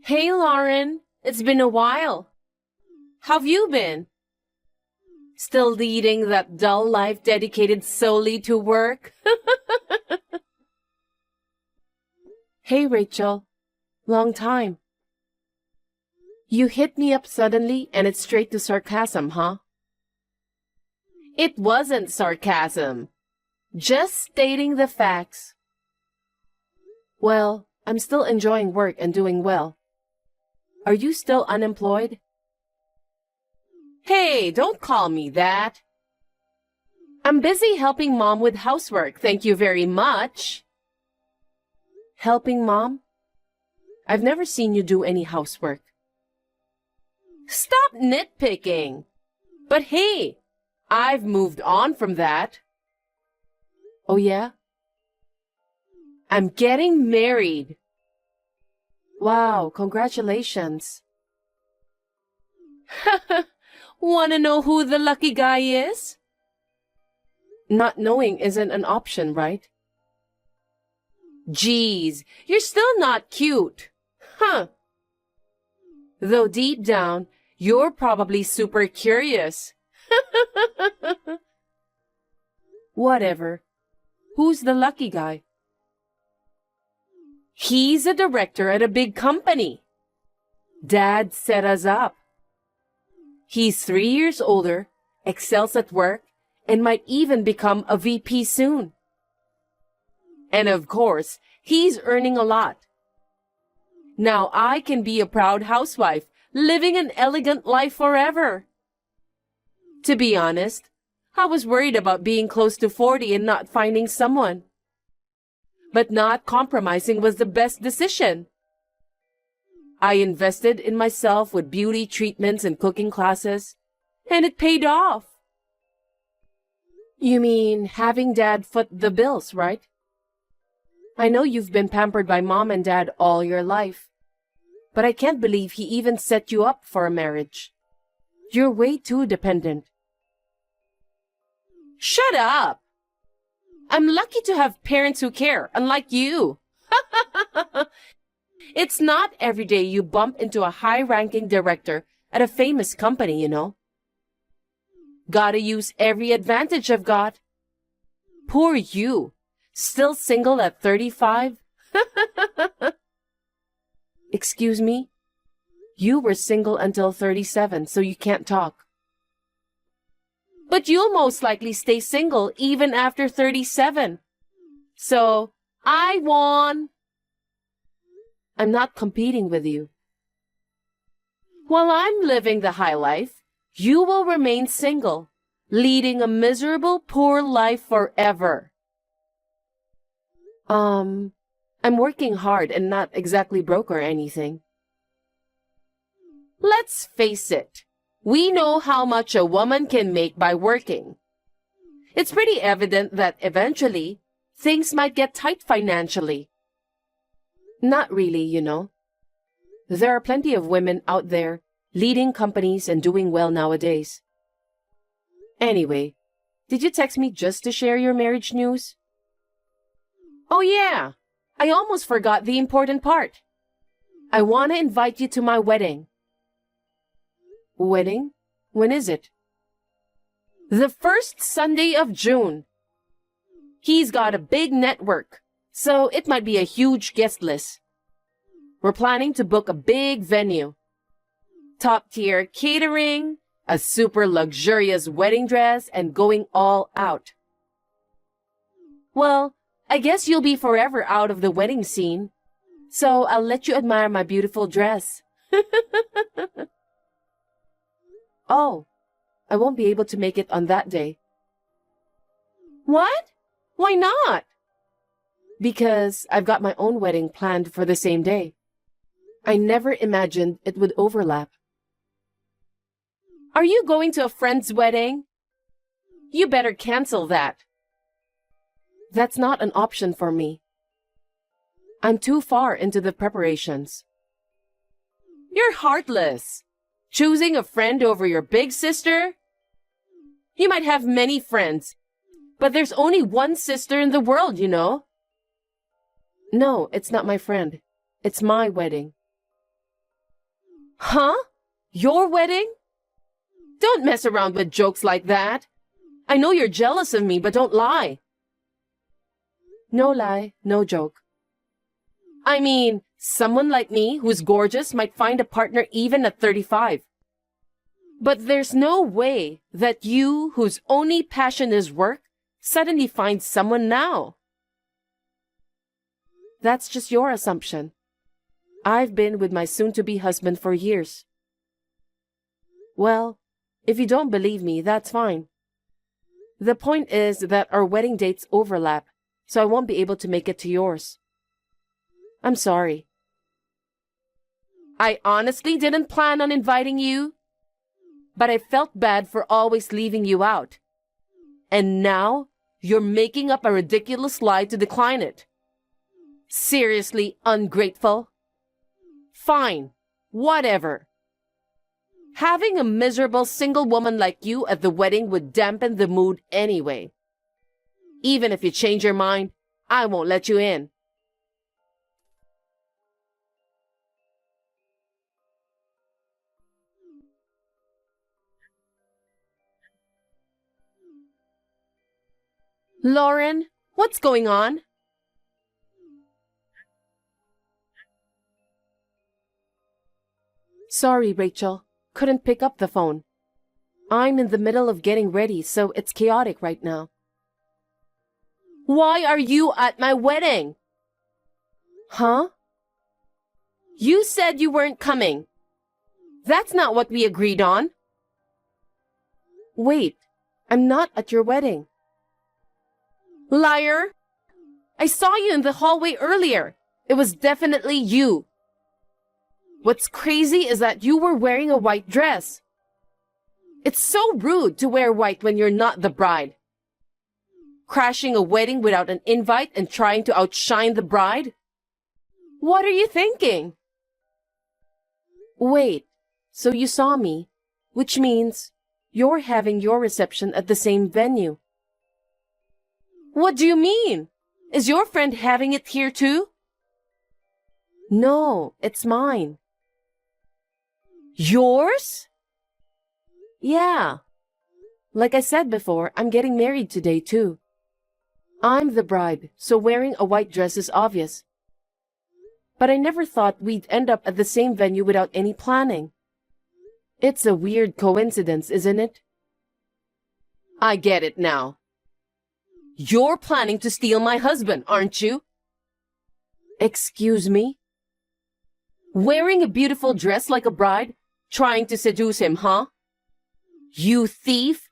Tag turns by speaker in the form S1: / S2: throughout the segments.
S1: Hey, Lauren. It's been a while. How've you been? Still leading that dull life dedicated solely to work? Hey, Rachel. Long time. You hit me up suddenly and it's straight to sarcasm, huh? It wasn't sarcasm. Just stating the facts. Well, I'm still enjoying work and doing well. Are you still unemployed? Hey, don't call me that. I'm busy helping Mom with housework, thank you very much. Helping Mom? I've never seen you do any housework. Stop nitpicking. But hey, I've moved on from that. Oh yeah? I'm getting married. Wow, congratulations. Wanna know who the lucky guy is? Not knowing isn't an option, right? Geez, you're still not cute. Huh. Though deep down, you're probably super curious. Whatever. Who's the lucky guy? He's a director at a big company. Dad set us up. He's 3 years older, excels at work, and might even become a VP soon. And of course, he's earning a lot. Now I can be a proud housewife, living an elegant life forever. To be honest, I was worried about being close to 40 and not finding someone. But not compromising was the best decision. I invested in myself with beauty treatments and cooking classes, and it paid off. You mean having Dad foot the bills, right? I know you've been pampered by Mom and Dad all your life, but I can't believe he even set you up for a marriage. You're way too dependent. Shut up! I'm lucky to have parents who care, unlike you. It's not every day you bump into a high-ranking director at a famous company, you know. Gotta use every advantage I've got. Poor you, still single at 35? Excuse me? You were single until 37, so you can't talk. But you'll most likely stay single even after 37. So, I won. I'm not competing with you. While I'm living the high life, you will remain single, leading a miserable, poor life forever. I'm working hard and not exactly broke or anything. Let's face it. We know how much a woman can make by working. It's pretty evident that eventually, things might get tight financially. Not really, you know. There are plenty of women out there leading companies and doing well nowadays. Anyway, did you text me just to share your marriage news? Oh yeah, I almost forgot the important part. I want to invite you to my wedding. Wedding? When is it? The first Sunday of June. He's got a big network, so it might be a huge guest list. We're planning to book a big venue. Top-tier catering, a super luxurious wedding dress, and going all out. Well, I guess you'll be forever out of the wedding scene, so I'll let you admire my beautiful dress. Oh, I won't be able to make it on that day. What? Why not? Because I've got my own wedding planned for the same day. I never imagined it would overlap. Are you going to a friend's wedding? You better cancel that. That's not an option for me. I'm too far into the preparations. You're heartless. Choosing a friend over your big sister? You might have many friends, but there's only one sister in the world, you know. No, it's not my friend. It's my wedding. Huh? Your wedding? Don't mess around with jokes like that. I know you're jealous of me, but don't lie. No lie, no joke. I mean, someone like me who's gorgeous might find a partner even at 35. But there's no way that you, whose only passion is work, suddenly find someone now. That's just your assumption. I've been with my soon-to-be husband for years. Well, if you don't believe me, that's fine. The point is that our wedding dates overlap, so I won't be able to make it to yours. I'm sorry. I honestly didn't plan on inviting you, but I felt bad for always leaving you out. And now, you're making up a ridiculous lie to decline it. Seriously ungrateful? Fine, whatever. Having a miserable single woman like you at the wedding would dampen the mood anyway. Even if you change your mind, I won't let you in. Lauren, what's going on? Sorry, Rachel. Couldn't pick up the phone. I'm in the middle of getting ready, so it's chaotic right now. Why are you at my wedding? Huh? You said you weren't coming. That's not what we agreed on. Wait, I'm not at your wedding. Liar! I saw you in the hallway earlier. It was definitely you. What's crazy is that you were wearing a white dress. It's so rude to wear white when you're not the bride. Crashing a wedding without an invite and trying to outshine the bride? What are you thinking? Wait, so you saw me, which means you're having your reception at the same venue. What do you mean? Is your friend having it here too? No, it's mine. Yours? Yeah. Like I said before, I'm getting married today too. I'm the bride, so wearing a white dress is obvious. But I never thought we'd end up at the same venue without any planning. It's a weird coincidence, isn't it? I get it now. You're planning to steal my husband, aren't you? Excuse me? Wearing a beautiful dress like a bride, trying to seduce him, huh? You thief!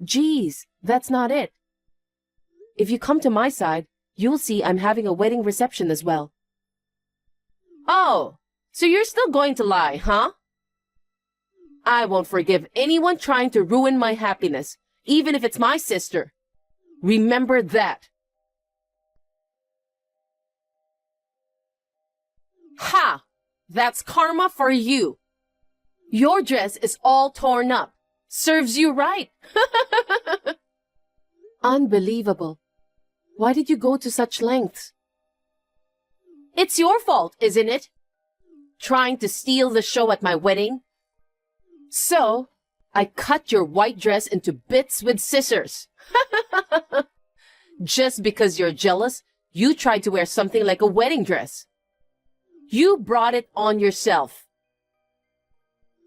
S1: Geez, that's not it. If you come to my side, you'll see I'm having a wedding reception as well. Oh, so you're still going to lie, huh? I won't forgive anyone trying to ruin my happiness, even if it's my sister. Remember that. Ha! That's karma for you. Your dress is all torn up. Serves you right. Unbelievable. Why did you go to such lengths? It's your fault, isn't it? Trying to steal the show at my wedding? So, I cut your white dress into bits with scissors. Just because you're jealous, you tried to wear something like a wedding dress. You brought it on yourself.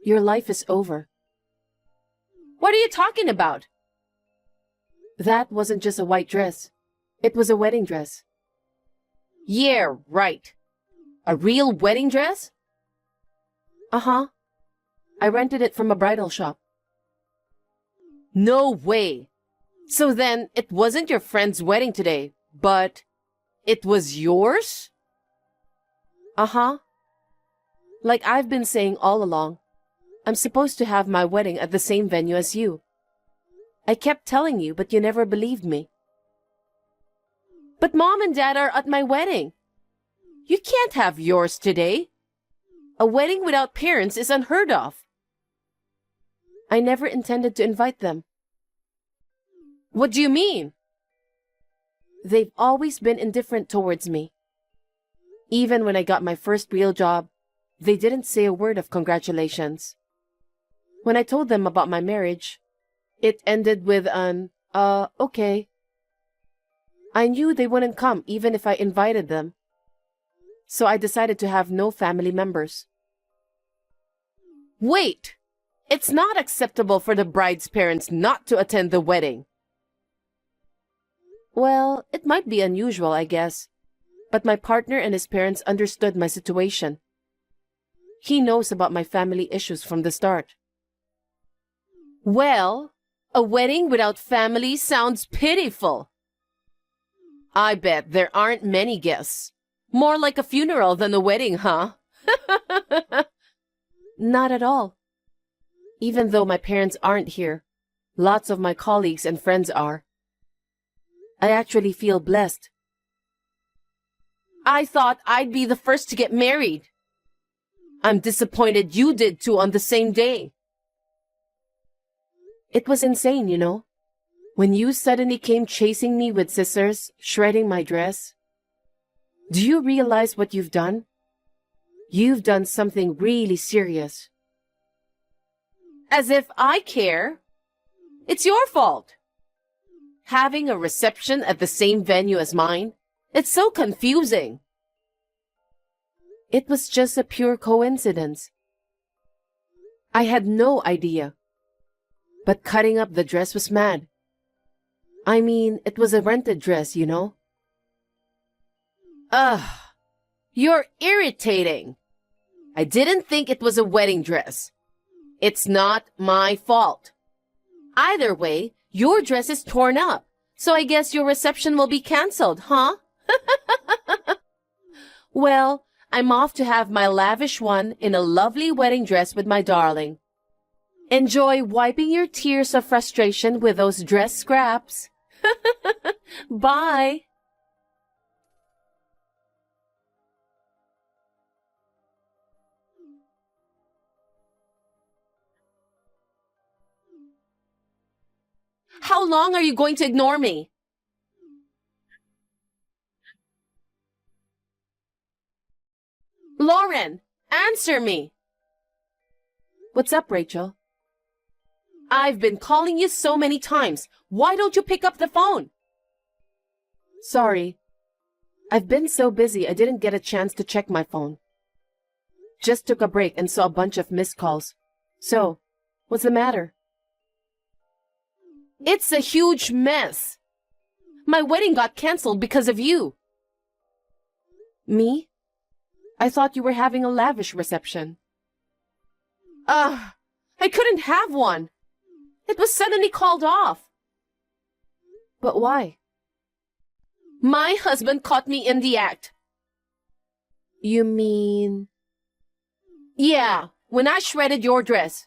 S1: Your life is over. What are you talking about? That wasn't just a white dress. It was a wedding dress. Yeah, right. A real wedding dress? Uh-huh. I rented it from a bridal shop. No way. So then, it wasn't your friend's wedding today, but it was yours? Uh-huh. Like I've been saying all along, I'm supposed to have my wedding at the same venue as you. I kept telling you, but you never believed me. But Mom and Dad are at my wedding. You can't have yours today. A wedding without parents is unheard of. I never intended to invite them. What do you mean? They've always been indifferent towards me. Even when I got my first real job, They didn't say a word of congratulations. When I told them about my marriage, it ended with an, okay. I knew they wouldn't come even if I invited them. So I decided to have no family members. Wait! It's not acceptable for the bride's parents not to attend the wedding. Well, it might be unusual, I guess. But my partner and his parents understood my situation. He knows about my family issues from the start. Well, a wedding without family sounds pitiful. I bet there aren't many guests. More like a funeral than a wedding, huh? Not at all. Even though my parents aren't here, lots of my colleagues and friends are. I actually feel blessed. I thought I'd be the first to get married. I'm disappointed you did too on the same day. It was insane, you know. When you suddenly came chasing me with scissors, shredding my dress. Do you realize what you've done? You've done something really serious. As if I care. It's your fault. Having a reception at the same venue as mine, it's so confusing. It was just a pure coincidence. I had no idea. But cutting up the dress was mad. I mean, it was a rented dress, you know. Ugh, you're irritating. I didn't think it was a wedding dress. It's not my fault. Either way, your dress is torn up, so I guess your reception will be canceled, huh? Well, I'm off to have my lavish one in a lovely wedding dress with my darling. Enjoy wiping your tears of frustration with those dress scraps. Bye. How long are you going to ignore me? Lauren, answer me. What's up, Rachel? I've been calling you so many times. Why don't you pick up the phone? Sorry. I've been so busy I didn't get a chance to check my phone. Just took a break and saw a bunch of missed calls. So, what's the matter? It's a huge mess. My wedding got canceled because of you. Me? I thought you were having a lavish reception. I couldn't have one. It was suddenly called off. But why? My husband caught me in the act. You mean? Yeah, when I shredded your dress.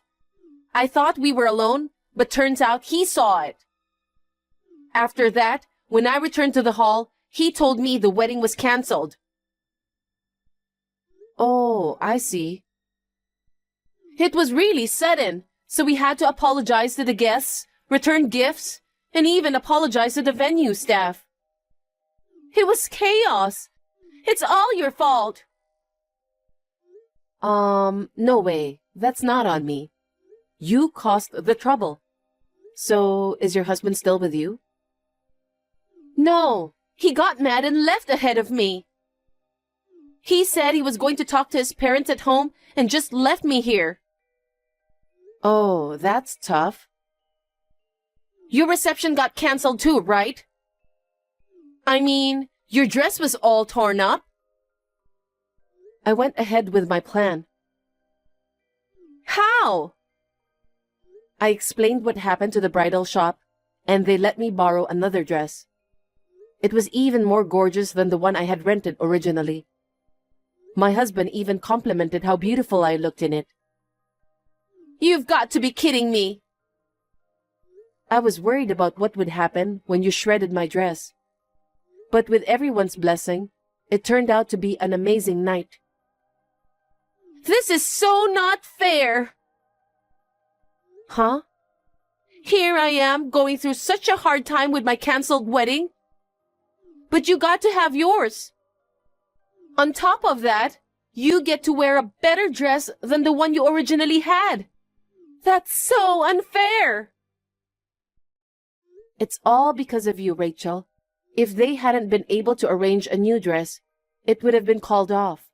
S1: I thought we were alone, but turns out he saw it. After that, when I returned to the hall, he told me the wedding was canceled. Oh, I see. It was really sudden, so we had to apologize to the guests, return gifts, and even apologize to the venue staff. It was chaos. It's all your fault. No way. That's not on me. You caused the trouble. So, is your husband still with you? No, he got mad and left ahead of me. He said he was going to talk to his parents at home and just left me here. Oh, that's tough. Your reception got canceled too, right? I mean, your dress was all torn up. I went ahead with my plan. How? I explained what happened to the bridal shop, and they let me borrow another dress. It was even more gorgeous than the one I had rented originally. My husband even complimented how beautiful I looked in it. You've got to be kidding me. I was worried about what would happen when you shredded my dress. But with everyone's blessing, it turned out to be an amazing night. This is so not fair. Huh? Here I am going through such a hard time with my canceled wedding. But you got to have yours. On top of that, you get to wear a better dress than the one you originally had. That's so unfair. It's all because of you, Rachel. If they hadn't been able to arrange a new dress, it would have been called off.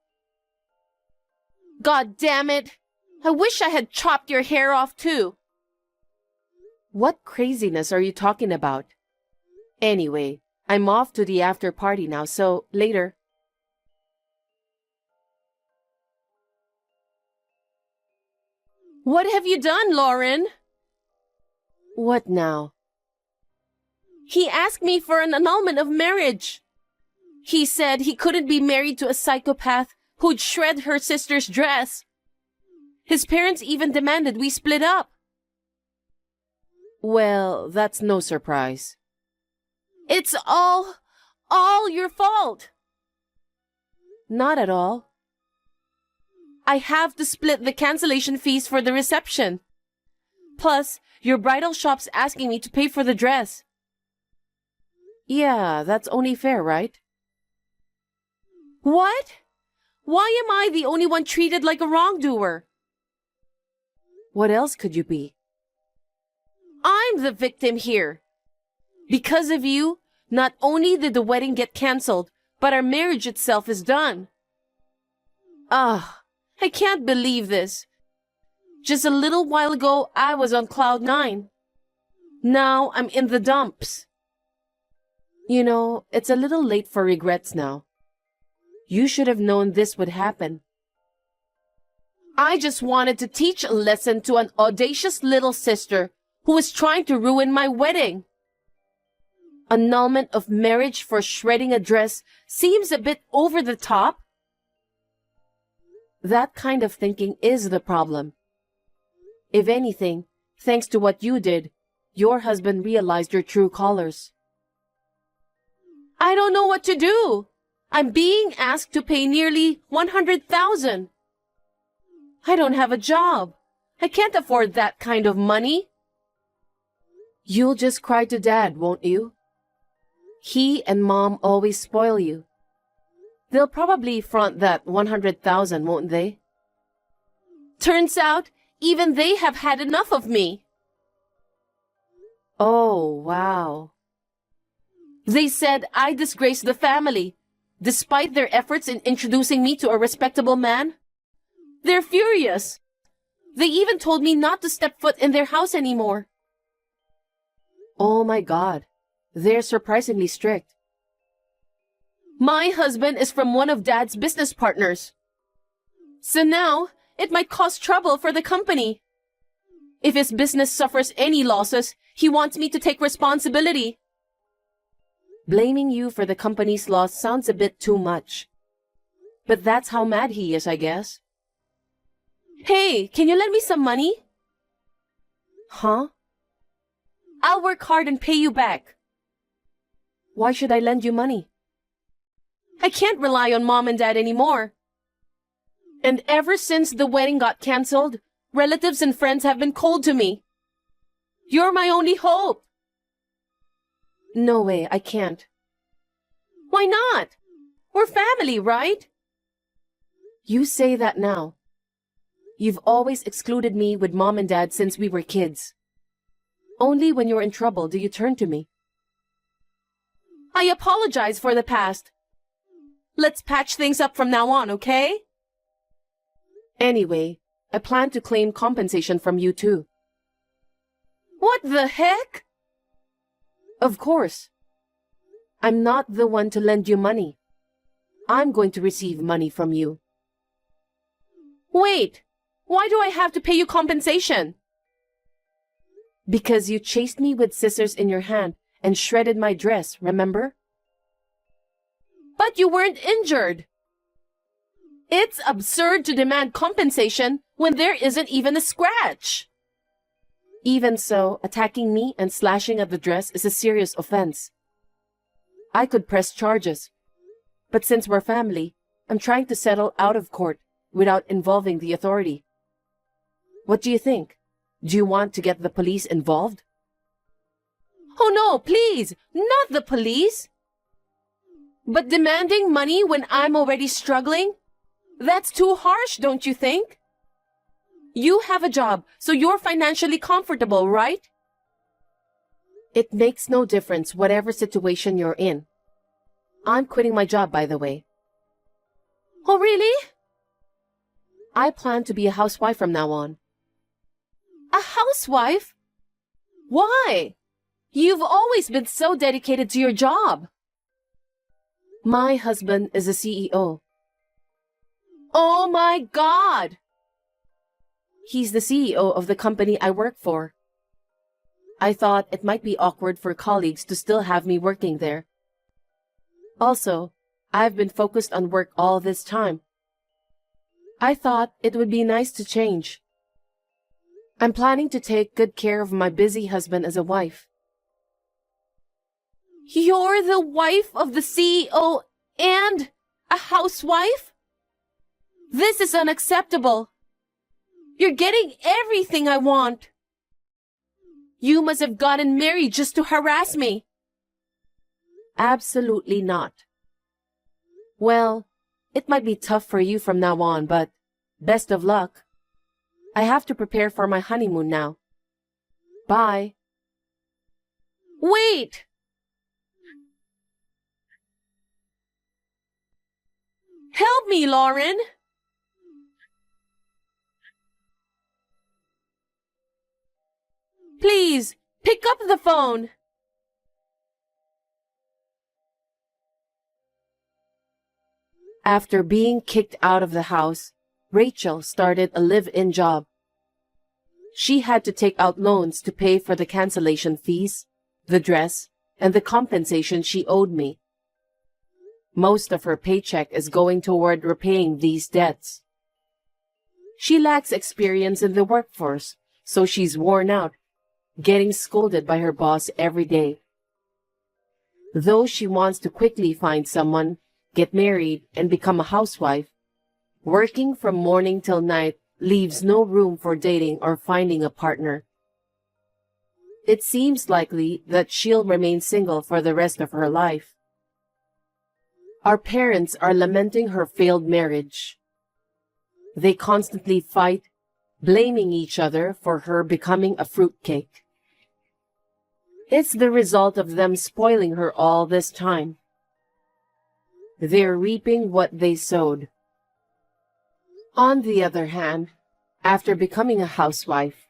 S1: God damn it! I wish I had chopped your hair off too. What craziness are you talking about? Anyway, I'm off to the after party now, so later. What have you done, Lauren? What now? He asked me for an annulment of marriage. He said he couldn't be married to a psychopath who'd shred her sister's dress. His parents even demanded we split up. Well, that's no surprise. It's all your fault. Not at all. I have to split the cancellation fees for the reception. Plus, your bridal shop's asking me to pay for the dress. Yeah, that's only fair, right? What? Why am I the only one treated like a wrongdoer? What else could you be? I'm the victim here. Because of you, not only did the wedding get cancelled, but our marriage itself is done. I can't believe this. Just a little while ago, I was on cloud 9. Now I'm in the dumps. You know, it's a little late for regrets now. You should have known this would happen. I just wanted to teach a lesson to an audacious little sister who was trying to ruin my wedding. Annulment of marriage for shredding a dress seems a bit over the top. That kind of thinking is the problem. If anything, thanks to what you did, your husband realized your true colors. I don't know what to do. I'm being asked to pay nearly $100,000. I don't have a job. I can't afford that kind of money. You'll just cry to Dad, won't you? He and Mom always spoil you. They'll probably front that $100,000, won't they? Turns out, even they have had enough of me. Oh, wow. They said I disgraced the family, despite their efforts in introducing me to a respectable man. They're furious. They even told me not to step foot in their house anymore. Oh my God, they're surprisingly strict. My husband is from one of Dad's business partners. So now, it might cause trouble for the company. If his business suffers any losses, he wants me to take responsibility. Blaming you for the company's loss sounds a bit too much. But that's how mad he is, I guess. Hey, can you lend me some money? Huh? I'll work hard and pay you back. Why should I lend you money? I can't rely on Mom and Dad anymore. And ever since the wedding got cancelled, relatives and friends have been cold to me. You're my only hope. No way, I can't. Why not? We're family, right? You say that now. You've always excluded me with Mom and Dad since we were kids. Only when you're in trouble do you turn to me. I apologize for the past. Let's patch things up from now on, okay? Anyway, I plan to claim compensation from you too. What the heck? Of course. I'm not the one to lend you money. I'm going to receive money from you. Wait, why do I have to pay you compensation? Because you chased me with scissors in your hand and shredded my dress, remember? But you weren't injured. It's absurd to demand compensation when there isn't even a scratch. Even so, attacking me and slashing at the dress is a serious offense. I could press charges. But since we're family, I'm trying to settle out of court without involving the authority. What do you think? Do you want to get the police involved? Oh no, please, not the police. But demanding money when I'm already struggling? That's too harsh, don't you think? You have a job, so you're financially comfortable, right? It makes no difference whatever situation you're in. I'm quitting my job, by the way. Oh, really? I plan to be a housewife from now on. A housewife? Why? You've always been so dedicated to your job. My husband is a CEO. Oh my God! He's the CEO of the company I work for. I thought it might be awkward for colleagues to still have me working there. Also, I've been focused on work all this time. I thought it would be nice to change. I'm planning to take good care of my busy husband as a wife. You're the wife of the CEO and a housewife? This is unacceptable. You're getting everything I want. You must have gotten married just to harass me. Absolutely not. Well, it might be tough for you from now on, but best of luck. I have to prepare for my honeymoon now. Bye. Wait! Help me, Lauren! Please, pick up the phone. After being kicked out of the house, Rachel started a live-in job. She had to take out loans to pay for the cancellation fees, the dress, and the compensation she owed me. Most of her paycheck is going toward repaying these debts. She lacks experience in the workforce, so she's worn out, getting scolded by her boss every day. Though she wants to quickly find someone, get married, and become a housewife, working from morning till night leaves no room for dating or finding a partner. It seems likely that she'll remain single for the rest of her life. Our parents are lamenting her failed marriage. They constantly fight, blaming each other for her becoming a fruitcake. It's the result of them spoiling her all this time. They're reaping what they sowed. On the other hand, after becoming a housewife,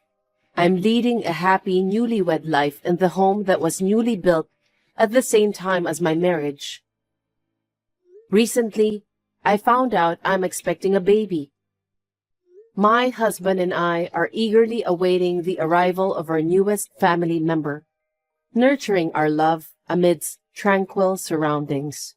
S1: I'm leading a happy newlywed life in the home that was newly built at the same time as my marriage. Recently, I found out I'm expecting a baby. My husband and I are eagerly awaiting the arrival of our newest family member, nurturing our love amidst tranquil surroundings.